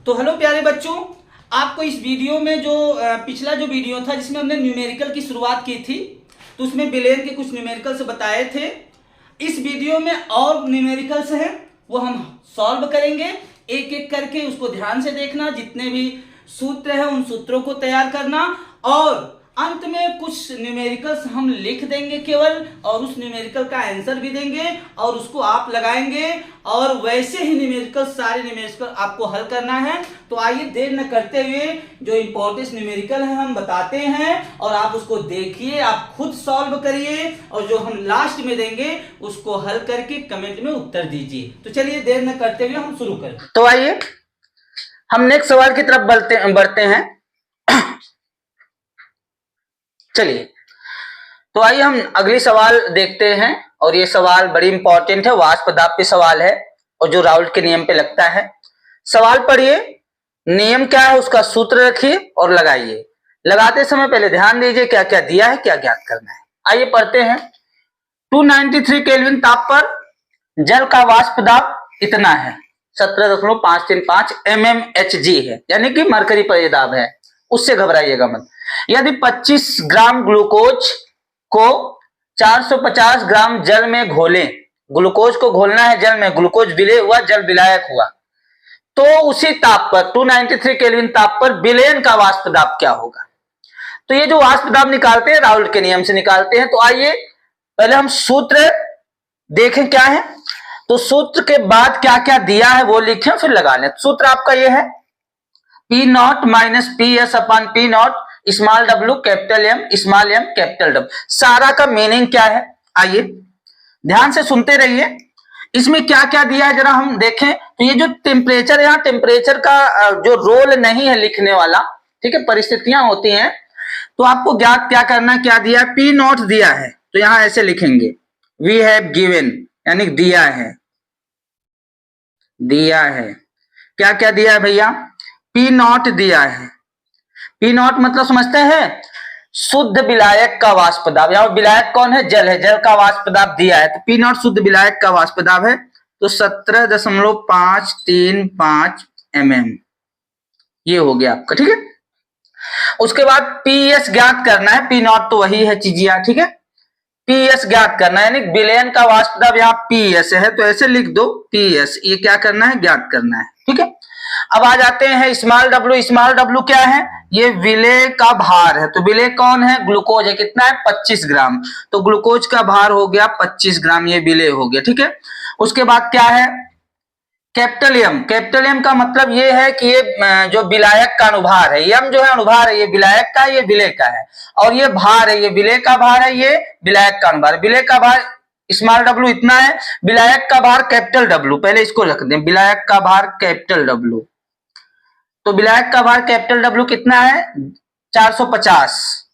तो हेलो प्यारे बच्चों, आपको इस वीडियो में जो पिछला जो वीडियो था जिसमें हमने न्यूमेरिकल की शुरुआत की थी, तो उसमें बिलियन के कुछ न्यूमेरिकल्स बताए थे। इस वीडियो में और न्यूमेरिकल्स हैं, वो हम सॉल्व करेंगे एक एक करके। उसको ध्यान से देखना, जितने भी सूत्र हैं उन सूत्रों को तैयार करना, और अंत में कुछ न्यूमेरिकल्स हम लिख देंगे केवल, और उस न्यूमेरिकल का आंसर भी देंगे और उसको आप लगाएंगे, और वैसे ही न्यूमेरिकल सारे न्यूमेरिकल आपको हल करना है। तो आइए देर न करते हुए जो इंपॉर्टेंट न्यूमेरिकल है हम बताते हैं, और आप उसको देखिए, आप खुद सॉल्व करिए, और जो हम लास्ट में देंगे उसको हल करके कमेंट में उत्तर दीजिए। तो चलिए देर न करते हुए हम शुरू करें। तो आइए हम नेक्स्ट सवाल की तरफ बढ़ते हैं। चलिए, तो आइए हम अगली सवाल देखते हैं, और ये सवाल बड़ी इंपॉर्टेंट है, वाष्प दाब पे सवाल है और जो राउल्ट के नियम पे लगता है। सवाल पढ़िए, नियम क्या है उसका सूत्र रखिए और लगाइए। लगाते समय पहले ध्यान दीजिए क्या क्या दिया है, क्या ज्ञात करना है। आइए पढ़ते हैं। 293 केल्विन ताप पर जल का वाष्प दाब इतना है, 17.535 mmHg है, यानी कि मरकरी परिदाब है। उससे घबराइएगा मत। यदि 25 ग्राम ग्लूकोज को 450 ग्राम जल में घोलें, ग्लूकोज को घोलना है जल में, ग्लूकोज विलय हुआ, जल विलायक हुआ, तो उसी ताप पर 293 केल्विन ताप पर विलयन का वाष्प दाब क्या होगा। तो ये जो वाष्प दाब निकालते हैं राउल्ट के नियम से निकालते हैं। तो आइए पहले हम सूत्र देखें क्या है, तो सूत्र के बाद क्या क्या दिया है वो लिखें, फिर लगा लें। सूत्र आपका ये है, P naught minus P S upon P naught, small W capital M, small M capital W. सारा का मीनिंग क्या है आइए ध्यान से सुनते रहिए। इसमें क्या क्या दिया है जरा हम देखें। तो ये जो टेम्परेचर, यहाँ टेम्परेचर का जो रोल नहीं है लिखने वाला, ठीक है, परिस्थितियां होती हैं, तो आपको ज्ञात क्या करना, क्या दिया है, P नॉट दिया है, तो यहां ऐसे लिखेंगे, वी हैव गिवन, यानी दिया है, दिया है। क्या क्या दिया है भैया, P नॉट दिया है। P नॉट मतलब समझते हैं, शुद्ध विलायक का वाष्प दाब। यहाँ विलायक कौन है, जल है, जल का वाष्प दाब दिया है, तो P नॉट शुद्ध विलायक का वाष्प दाब है, तो 17.535 mm ये हो गया आपका, ठीक है। उसके बाद पीएस ज्ञात करना है, P नॉट तो वही है चीजिया, ठीक है, पीएस ज्ञात करना है, यानी विलयन का वाष्प दाब यहाँ पीएस है, तो ऐसे लिख दो पीएस, ये क्या करना है, ज्ञात करना है, ठीक है। अब आ जाते हैं स्मॉल डब्ल्यू। स्मॉल डब्ल्यू क्या है, ये विलय का भार है, तो विलय कौन है, ग्लूकोज है, कितना है, 25 ग्राम, तो ग्लूकोज का भार हो गया 25 ग्राम, ये विलय हो गया, ठीक है। उसके बाद क्या है, कैपिटल एम। कैपिटल एम का मतलब ये है कि ये जो विलायक का अनुभार है, यम जो है अनुभार है, ये विलायक का, ये विलय का है, और ये भार है, ये विलय का भार है, ये विलायक का अनुभार। विलय का भार स्मॉल डब्ल्यू इतना है, विलायक का भार कैपिटल डब्ल्यू, पहले इसको रख दें, विलायक का भार कैपिटल डब्ल्यू। तो विलायक का भार कैपिटल डब्ल्यू कितना है, 450,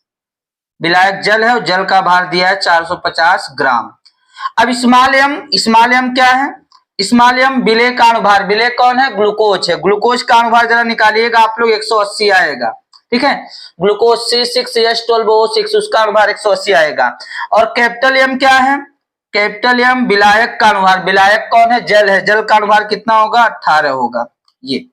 विलायक जल है और जल का भार दिया है 450 ग्राम। अब स्मॉल एम क्या है, स्मॉल एम विलय का अनुभार, विलय कौन है, ग्लूकोज है, ग्लूकोज का अनुभार जरा निकालिएगा आप लोग, 180 आएगा, ठीक है। ग्लूकोज C6H12O6, उसका अनुभार 180 आएगा। और कैपिटल एम क्या है, कैपिटल एम विलायक का अनुभार, विलायक कौन है, जल है, जल का अनुभार कितना होगा, 18 होगा। ये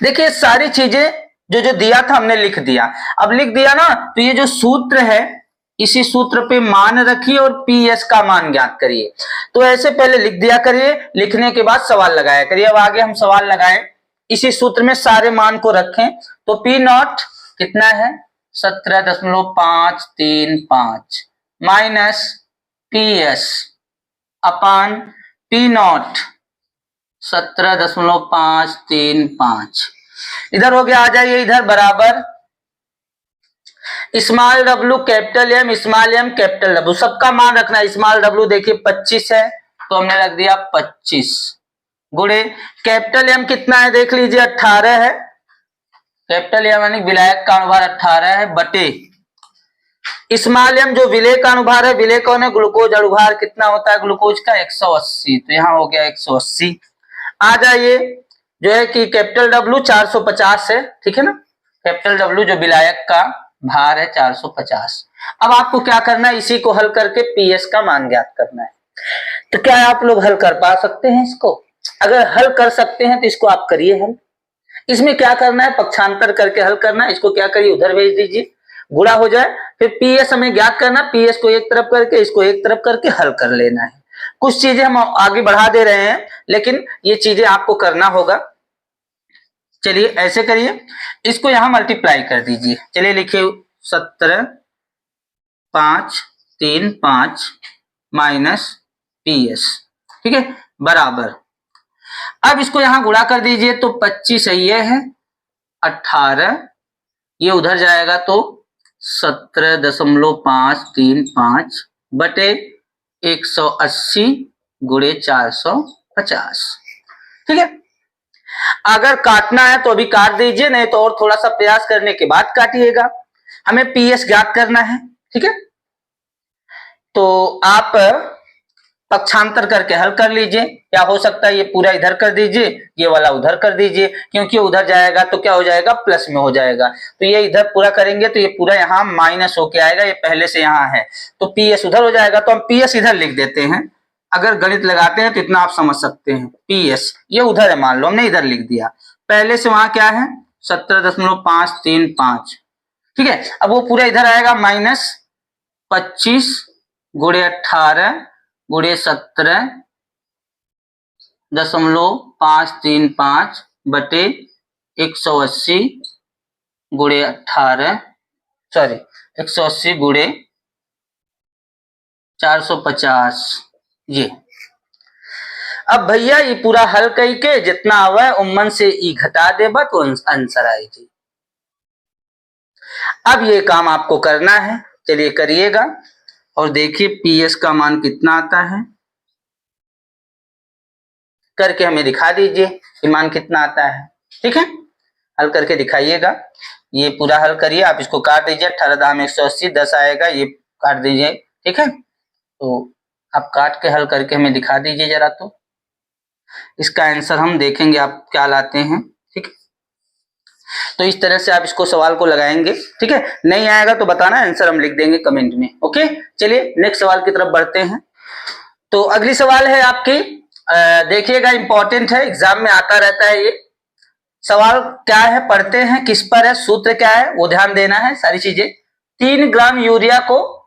देखिए सारी चीजें जो जो दिया था हमने लिख दिया। अब लिख दिया ना, तो ये जो सूत्र है इसी सूत्र पे मान रखिए और पीएस का मान ज्ञात करिए। तो ऐसे पहले लिख दिया करिए, लिखने के बाद सवाल लगाया करिए। अब आगे हम सवाल लगाएं, इसी सूत्र में सारे मान को रखें। तो P नॉट कितना है, 17.535 minus PS upon P naught 17.535, इधर हो गया, आ जाइए इधर, बराबर small W capital M, small M capital W, सबका मान रखना है। स्मॉल डब्ल्यू देखिए 25 है, तो हमने रख दिया 25 गुणे कैपिटल एम कितना है, देख लीजिए 18 है, कैपिटल एम यानी विलायक का अनुभार 18 है, बटे स्मॉल एम जो विलय का अनुभार है, विलय कौन है, ग्लूकोज, अनुभार कितना होता है ग्लूकोज का, 180, तो यहाँ हो गया 180। आ जाइए जो है कि कैपिटल डब्ल्यू 450 है, ठीक है ना, कैपिटल डब्ल्यू जो विलायक का भार है 450। अब आपको क्या करना है, इसी को हल करके पीएस का मान ज्ञात करना है। तो क्या आप लोग हल कर पा सकते हैं इसको? अगर हल कर सकते हैं तो इसको आप करिए हल। इसमें क्या करना है, पक्षांतर करके हल करना है। इसको क्या करिए, उधर भेज दीजिए, गुणा हो जाए। फिर पीएस हमें ज्ञात करना, पीएस को एक तरफ करके इसको एक तरफ करके हल कर लेना है। कुछ चीजें हम आगे बढ़ा दे रहे हैं, लेकिन ये चीजें आपको करना होगा। चलिए ऐसे करिए, इसको यहां मल्टीप्लाई कर दीजिए। चलिए लिखिए 17 5 3 5 माइनस पीएस, ठीक है, बराबर। अब इसको यहां गुणा कर दीजिए तो 25 ये है, 18 ये उधर जाएगा तो 17.535 बटे 180 गुणे 450, ठीक है। अगर काटना है तो अभी काट दीजिए, नहीं तो और थोड़ा सा प्रयास करने के बाद काटिएगा। हमें पीएस ज्ञात करना है, ठीक है। तो आप पक्षांतर करके हल कर लीजिए, या हो सकता है ये पूरा इधर कर दीजिए, ये वाला उधर कर दीजिए, क्योंकि उधर जाएगा तो क्या हो जाएगा, प्लस में हो जाएगा। तो ये इधर पूरा करेंगे तो ये पूरा यहाँ माइनस होके आएगा, ये पहले से यहाँ है, तो पीएस उधर हो जाएगा। तो हम पीएस इधर लिख देते हैं, अगर गणित लगाते हैं तो इतना आप समझ सकते हैं। पीएस ये उधर है, मान लो हमने इधर लिख दिया, पहले से वहां क्या है 17.535, ठीक है। अब वो पूरा इधर आएगा, माइनस 25 गुणे 18 गुणे 17.535 बटे 180 गुणे 18, सॉरी 180 गुणे 450 ये। अब भैया ये पूरा हल करके जितना आवे उम्मन से ई घटा देबा तो आंसर आएगी। अब ये काम आपको करना है, चलिए करिएगा और देखिए पीएस का मान कितना आता है, करके हमें दिखा दीजिए कि मान कितना आता है, ठीक है। हल करके दिखाइएगा, ये पूरा हल करिए। आप इसको काट दीजिए, 18 दाम 180 10 आएगा, ये काट दीजिए, ठीक है। तो आप काट के हल करके हमें दिखा दीजिए जरा, तो इसका आंसर हम देखेंगे आप क्या लाते हैं, ठीक है। तो इस तरह से आप इसको सवाल को लगाएंगे, ठीक है। नहीं आएगा तो बताना, आंसर हम लिख देंगे कमेंट में, ओके। चलिए नेक्स्ट सवाल की तरफ बढ़ते हैं। तो अगली सवाल है आपकी, देखिएगा इंपॉर्टेंट है, एग्जाम में आता रहता है ये सवाल। क्या है, पढ़ते हैं, किस पर है, सूत्र क्या है वो ध्यान देना है, सारी चीजें। 3 ग्राम यूरिया को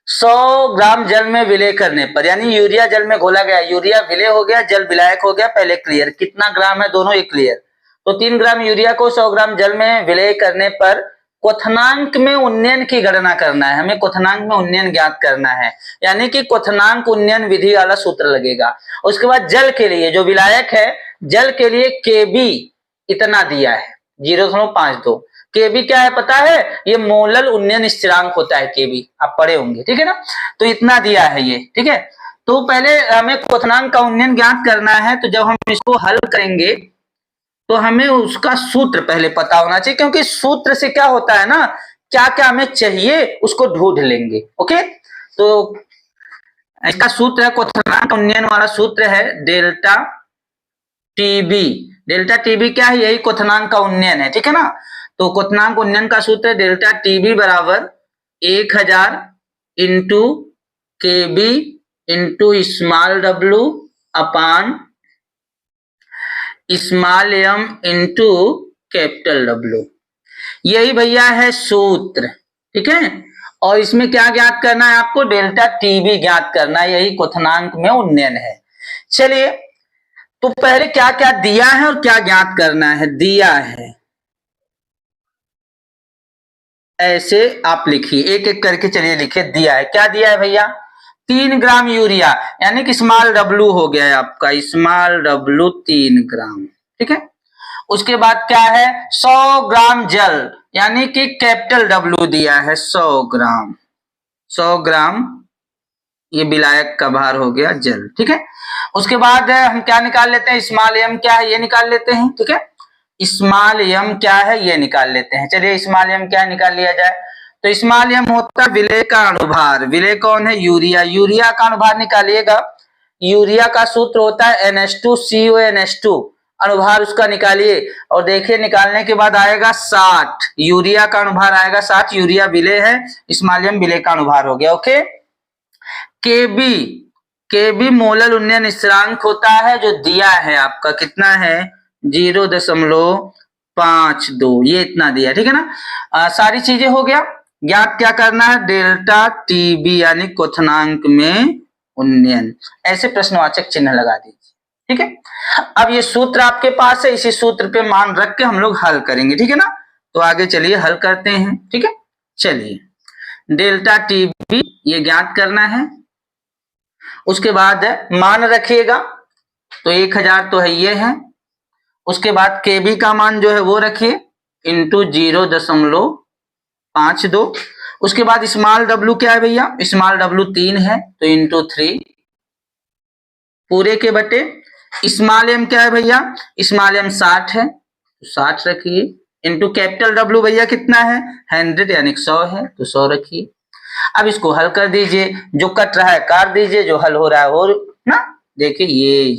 100 ग्राम जल में विलय करने पर, यानी यूरिया जल में घोला गया, यूरिया विलय हो गया, जल विलायक हो गया, पहले क्लियर, कितना ग्राम है दोनों ये क्लियर। तो 3 ग्राम यूरिया को 100 ग्राम जल में विलय करने पर क्वथनांक में उन्नयन की गणना करना है। हमें क्वथनांक में उन्नयन ज्ञात करना है, यानी कि क्वथनांक उन्नयन विधि वाला सूत्र लगेगा। उसके बाद जल के लिए, जो विलायक है, जल के लिए केबी इतना दिया है 0.52। केबी क्या है पता है, ये मोलल उन्नयन स्थिरांक होता है, केबी आप पढ़े होंगे, ठीक है ना। तो इतना दिया है ये, ठीक है। तो पहले हमें क्वथनांक का उन्नयन ज्ञात करना है, तो जब हम इसको हल करेंगे तो हमें उसका सूत्र पहले पता होना चाहिए, क्योंकि सूत्र से क्या होता है ना, क्या क्या हमें चाहिए उसको ढूंढ लेंगे, ओके। तो इसका सूत्र है, क्वथनांक उन्नयन वाला सूत्र है डेल्टा टीबी। डेल्टा टीबी क्या है, यही क्वथनांक का उन्नयन है, ठीक है ना। तो क्वथनांक उन्नयन का सूत्र है डेल्टा टीबी बराबर 1000 इंटू केबी इंटू स्मॉल डब्ल्यू upon small m into capital W. यही भैया है सूत्र, ठीक है। और इसमें क्या ज्ञात करना है आपको, डेल्टा टीबी ज्ञात करना है, यही क्वथनांक में उन्नयन है। चलिए तो पहले क्या क्या दिया है और क्या ज्ञात करना है। दिया है, ऐसे आप लिखिए, एक एक करके चलिए लिखिए। दिया है, क्या दिया है भैया, 3 ग्राम यूरिया, यानी कि स्मॉल डब्ल्यू हो गया है आपका, स्मॉल डब्ल्यू 3 ग्राम, ठीक है। उसके बाद क्या है, 100 ग्राम जल, यानी कि कैपिटल डब्ल्यू दिया है 100 ग्राम। 100 ग्राम ये विलायक का भार हो गया जल, ठीक है। उसके बाद हम क्या निकाल लेते हैं, स्मॉल एम क्या है ये निकाल लेते हैं, ठीक है। स्मॉल एम क्या है ये निकाल लेते हैं। चलिए स्मॉल एम क्या निकाल लिया जाए, तो स्मॉल एम होता है विलय का अनुभार। विलय कौन है, यूरिया। यूरिया का अनुभार निकालिएगा। यूरिया का सूत्र होता है NH2CONH2, अनुभार उसका निकालिए और देखिए निकालने के बाद आएगा 60। यूरिया का अनुभार आएगा 60, यूरिया विलय है, स्मॉल एम विलय का अनुभार हो गया, ओके। केबी, केबी मोलल उन्नयन स्थिरांक होता है, जो दिया है आपका कितना है 0.52 ये इतना दिया, ठीक है ना। सारी चीजें हो गया। ज्ञात क्या करना है, डेल्टा टीबी यानी क्वथनांक में उन्नयन, ऐसे प्रश्नवाचक चिन्ह लगा दीजिए, ठीक है। अब ये सूत्र आपके पास है, इसी सूत्र पे मान रख के हम लोग हल करेंगे, ठीक है ना। तो आगे चलिए हल करते हैं, ठीक है। चलिए डेल्टा टीबी ये ज्ञात करना है, उसके बाद मान रखिएगा, तो 1000 तो है ये है, उसके बाद केबी का मान जो है वो रखिए इंटू 0.52, उसके बाद स्मॉल डब्लू क्या है भैया, स्मॉल डब्लू 3 है तो इंटू 3 पूरे के बटे, स्मॉल एम क्या है भैया, स्मॉल एम 60 है तो 60 रखिए, इंटू कैपिटल डब्लू भैया कितना है 100 यानी 100 है तो 100 रखिए। अब इसको हल कर दीजिए, जो कट रहा है काट दीजिए, जो हल हो रहा है हो ना। देखिए ये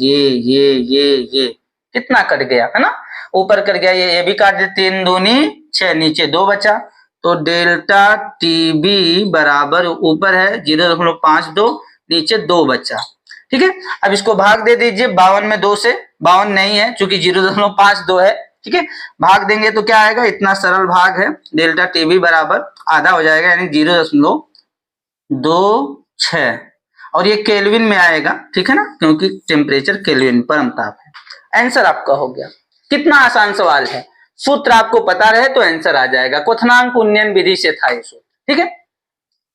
कितना कट गया है ना, ऊपर कट गया, ये भी काट दे, 3 दूनी 6, नीचे 2 बचा, तो डेल्टा टीबी बराबर ऊपर है 0.52, नीचे 2 बचा, ठीक है। अब इसको भाग दे दीजिए 52 में 2 से, 52 नहीं है चूंकि 0.52 है, ठीक है। भाग देंगे तो क्या आएगा, इतना सरल भाग है, डेल्टा टीबी बराबर आधा हो जाएगा यानी 0.26, और ये केल्विन में आएगा, ठीक है ना, क्योंकि टेम्परेचर केल्विन परम ताप है। आंसर आपका हो गया। कितना आसान सवाल है, सूत्र आपको पता रहे तो आंसर आ जाएगा। क्वथनांक उन्नयन विधि से था ये सूत्र, ठीक है,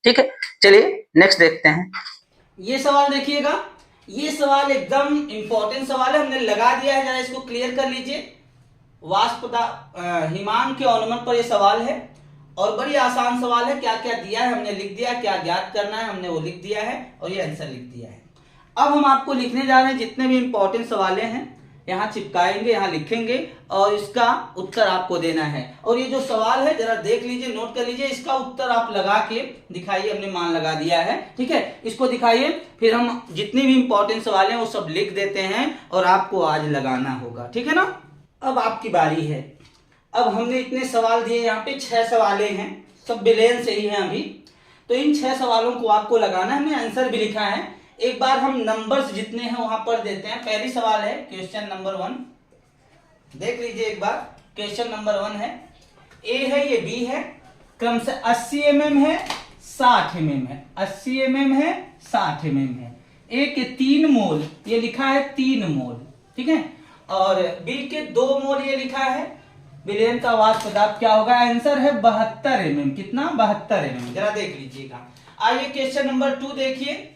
ठीक है। चलिए नेक्स्ट देखते हैं। ये सवाल देखिएगा, ये सवाल एकदम इंपॉर्टेंट सवाल है, हमने लगा दिया है, जरा इसको क्लियर कर लीजिए। हिमांक के अनुमान पर ये सवाल है और बड़ी आसान सवाल है। क्या क्या दिया है हमने लिख दिया, क्या ज्ञात करना है हमने वो लिख दिया है और ये आंसर लिख दिया है। अब हम आपको लिखने जा रहे हैं जितने भी इंपॉर्टेंट सवालें हैं, यहाँ चिपकाएंगे, यहाँ लिखेंगे और इसका उत्तर आपको देना है। और ये जो सवाल है जरा देख लीजिए, नोट कर लीजिए, इसका उत्तर आप लगा के दिखाइए, हमने मान लगा दिया है, ठीक है। इसको दिखाइए, फिर हम जितनी भी इंपॉर्टेंट सवाल हैं वो सब लिख देते हैं और आपको आज लगाना होगा, ठीक है ना। अब आपकी बारी है। अब हमने इतने सवाल दिए, यहाँ पे 6 सवालें हैं, सब बिलेन से ही हैं अभी, तो इन 6 सवालों को आपको लगाना है। हमने आंसर भी लिखा है, एक बार हम नंबर्स जितने हैं वहां पढ़ देते हैं। पहली सवाल है क्वेश्चन नंबर 1, देख लीजिए एक बार। क्वेश्चन नंबर 1 है, ए है, ये बी है, क्रम से 80 mm है, 60 mm है, 80 mm है, 60 mm है। ए के 3 मोल ये लिखा है 3 मोल, ठीक है, और बी के 2 मोल ये लिखा है। विलयन का वाष्प पदार्थ क्या होगा, आंसर है 72 mm। कितना, 72 mm। जरा देख लीजिएगा। आइए क्वेश्चन नंबर 2 देखिए,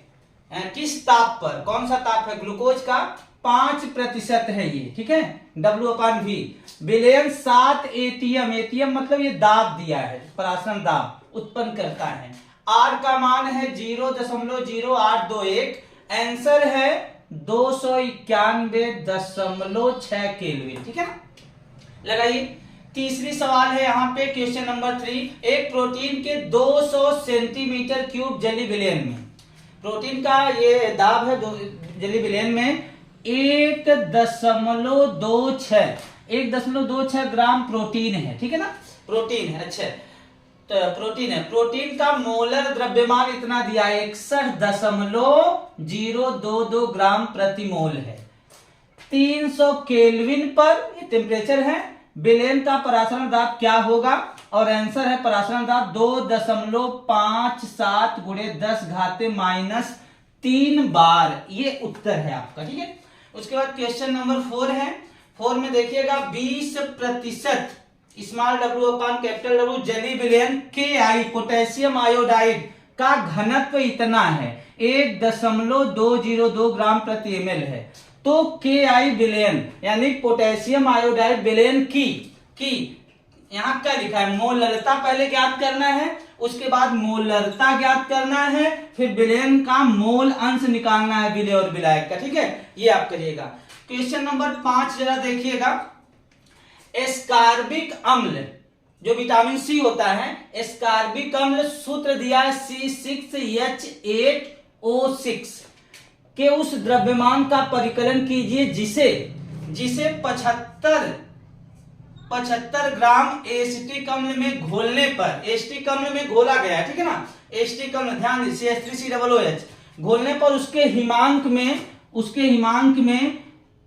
किस ताप पर, कौन सा ताप है, ग्लूकोज का 5% है ये, ठीक है, W/V। विलयन 7 ATM, ATM मतलब ये दाब दिया है, परासरण दाब उत्पन्न करता है। R का मान है 0.0821, आंसर है 291.6 केल्विन, ठीक है ना, लगाइए। तीसरी सवाल है यहाँ पे क्वेश्चन नंबर 3, एक प्रोटीन के 200 सेंटीमीटर क्यूब जली विलयन में, प्रोटीन का ये दाब है जली विलयन में 1.26 ग्राम प्रोटीन है, ठीक है ना, प्रोटीन है, अच्छा तो प्रोटीन है। प्रोटीन का मोलर द्रव्यमान इतना दिया है 61.022 ग्राम प्रति मोल है। 300 केल्विन पर ये टेम्परेचर है। विलयन का परासरण दाब क्या होगा, और आंसर है परासरण दाब 2.57 × 10⁻³ बार, ये उत्तर है आपका, ठीक है। उसके बाद क्वेश्चन नंबर 4 है, 4 में देखिएगा 20% स्मॉल W अपान कैपिटल W जली विलयन Ki पोटेशियम आयोडाइड का घनत्व इतना है 1.202 ग्राम प्रति ml है। तो Ki विलयन यानी पोटेशियम आयोडाइड विलयन की यहाँ क्या लिखा है, मोलरता पहले ज्ञात करना है, उसके बाद मोलरता ज्ञात करना है, फिर विलयन का मोल अंश निकालना है विलय और विलायक का, ठीक है, ये आप करिएगा। क्वेश्चन नंबर 5 जरा देखिएगा, एस्कार्बिक अम्ल जो विटामिन सी होता है, एस्कार्बिक अम्ल सूत्र दिया है C6H8O6 के उस द्रव्यमान का परिकलन कीजिए जिसे 75 ग्राम एसिटिक अम्ल में घोलने पर, एसिटिक अम्ल में घोला गया है, ठीक है ना, एसिटिक अम्ल ध्यान दीजिए CH3COOH घोलने पर उसके हिमांक में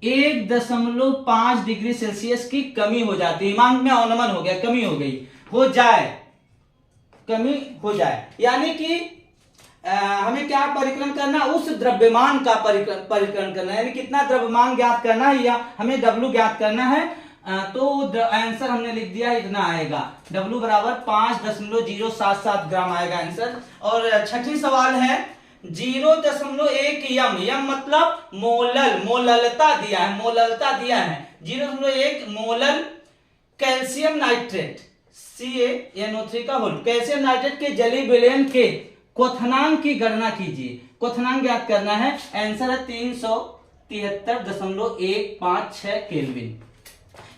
1.5 डिग्री सेल्सियस की कमी हो जाती है। दिमाग में अवनमन हो गया, कमी हो गई, हो जाए, कमी हो जाए, यानी कि हमें क्या परिकलन करना, उस द्रव्यमान का परिकलन करना, यानी कितना द्रव्यमान ज्ञात करना है या हमें W ज्ञात करना है। तो आंसर हमने लिख दिया इतना आएगा, W बराबर 5.077 ग्राम आएगा आंसर। और छठी सवाल है 0.1 यम, यम मतलब मोलल, मोललता दिया है, मोललता दिया है 0.1 मोलल कैल्शियम नाइट्रेट CaNO3 का होल, कैल्शियम नाइट्रेट के जलीय विलयन के क्वथनांक की गणना कीजिए। क्वथनांक ज्ञात करना है, आंसर है 373.156 केल्विन।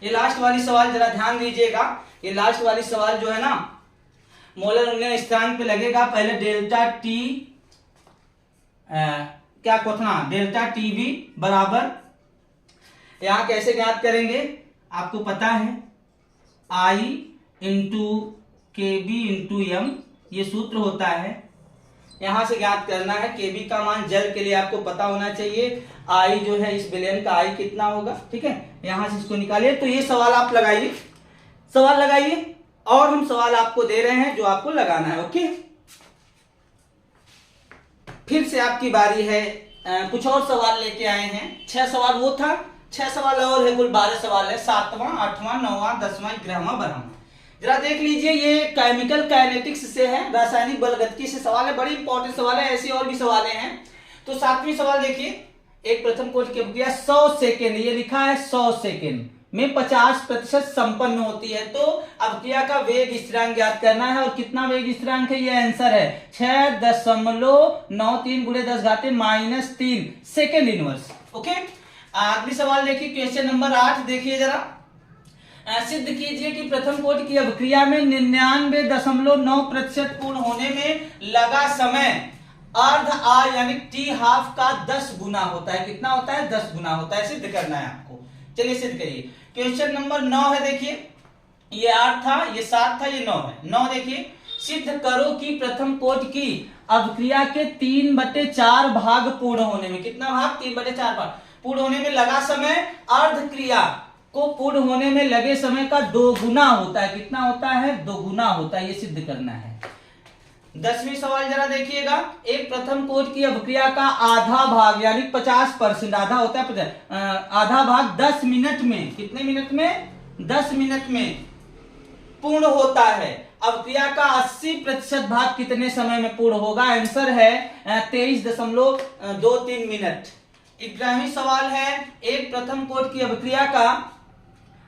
ये लास्ट वाली सवाल जरा ध्यान दीजिएगा, ये लास्ट वाली सवाल जो है ना मोलर उन्नयन स्थिरांक पे लगेगा। पहले डेल्टा टी क्या क्वथनांक डेल्टा टीबी बराबर, यहां कैसे ज्ञात करेंगे आपको पता है, I into KB into M, ये सूत्र होता है। यहां से ज्ञात करना है केबी का मान जल के लिए आपको पता होना चाहिए, आई जो है इस विलयन का आई कितना होगा, ठीक है। यहां से इसको निकालिए। तो ये सवाल आप लगाइए, सवाल लगाइए, और हम सवाल आपको दे रहे हैं जो आपको लगाना है। ओके, फिर से आपकी बारी है। कुछ और सवाल लेके आए हैं, 6 सवाल वो था, 6 सवाल और है, कुल 12 सवाल है, 7वां 8वां 9वां 10वां 11वां 12वां। जरा देख लीजिए, ये केमिकल काइनेटिक्स से है, रासायनिक बलगतिकी से सवाल है, बड़ी इंपॉर्टेंट सवाल है, ऐसी और भी सवाल हैं। तो 7वीं सवाल देखिए, एक प्रथम कोटि की अभिक्रिया 100 सेकेंड, ये लिखा है 100 सेकेंड में 50% संपन्न होती है। तो अभिक्रिया का वेग स्थिरांक ज्ञात करना है, और कितना वेग स्थिरांक है, ये आंसर है 6.93 × 10⁻³ सेकेंड इनवर्स। ओके, अगली सवाल देखिए, क्वेश्चन नंबर 8 देखिए जरा। सिद्ध कीजिए कि प्रथम कोटि की अभिक्रिया में 99.9% पूर्ण होने में लगा समय अर्ध आ यानी टी हाफ का 10 गुना होता है। कितना होता है, 10 गुना होता है। सिद्ध करना है आपको, चलिए सिद्ध करिए। क्वेश्चन नंबर 9 है, देखिए ये 8 था, ये 7 था, ये 9 है। 9 देखिए, सिद्ध करो कि प्रथम कोटि की अभिक्रिया के 3/4 भाग पूर्ण होने में, कितना भाग, 3/4 भाग पूर्ण होने में लगा समय अर्ध क्रिया को पूर्ण होने में लगे समय का 2 गुना होता है। कितना होता है, 2 गुना होता है, ये सिद्ध करना है। 10वीं सवाल जरा देखिएगा, एक प्रथम कोटि की अभिक्रिया का आधा भाग यानी 50%, आधा होता है 50, आधा भाग 10 मिनट में, कितने मिनट में, 10 मिनट में पूर्ण होता है। अभिक्रिया का 80% भाग कितने समय में पूर्ण होगा, आंसर है 23.23 मिनट। 11वीं सवाल है, एक प्रथम कोटि की अभिक्रिया का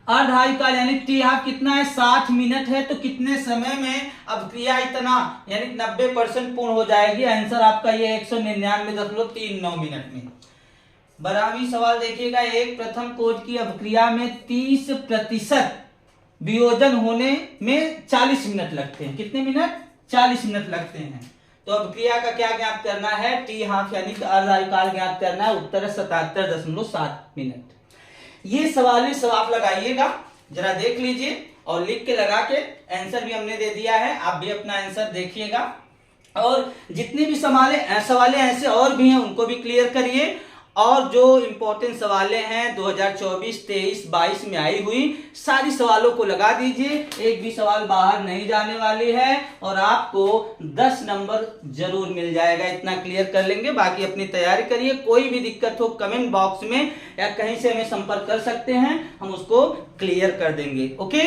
अर्ध आयुकाल यानी टी हाफ कितना है, 60 मिनट है। तो कितने समय में अभिक्रिया इतना यानी 90% पूर्ण हो जाएगी, आंसर आपका ये 199.39 मिनट में। 12वीं सवाल देखिएगा, एक प्रथम कोटि की अभिक्रिया में 30% वियोजन होने में 40 मिनट लगते हैं। कितने मिनट, 40 मिनट लगते हैं। तो अभिक्रिया का क्या ज्ञात करना है, टी हाफ यानी अर्ध आयुकाल ज्ञात करना है, उत्तर है 77.7 मिनट। ये सवाल सब आप लगाइएगा, जरा देख लीजिए और लिख के लगा के, आंसर भी हमने दे दिया है, आप भी अपना आंसर देखिएगा। और जितने भी सवालें ऐसे और भी हैं उनको भी क्लियर करिए, और जो इंपॉर्टेंट सवालें हैं 2024, 23, 22 में आई हुई सारी सवालों को लगा दीजिए, एक भी सवाल बाहर नहीं जाने वाली है, और आपको 10 नंबर जरूर मिल जाएगा। इतना क्लियर कर लेंगे, बाकी अपनी तैयारी करिए। कोई भी दिक्कत हो कमेंट बॉक्स में या कहीं से हमें संपर्क कर सकते हैं, हम उसको क्लियर कर देंगे। ओके।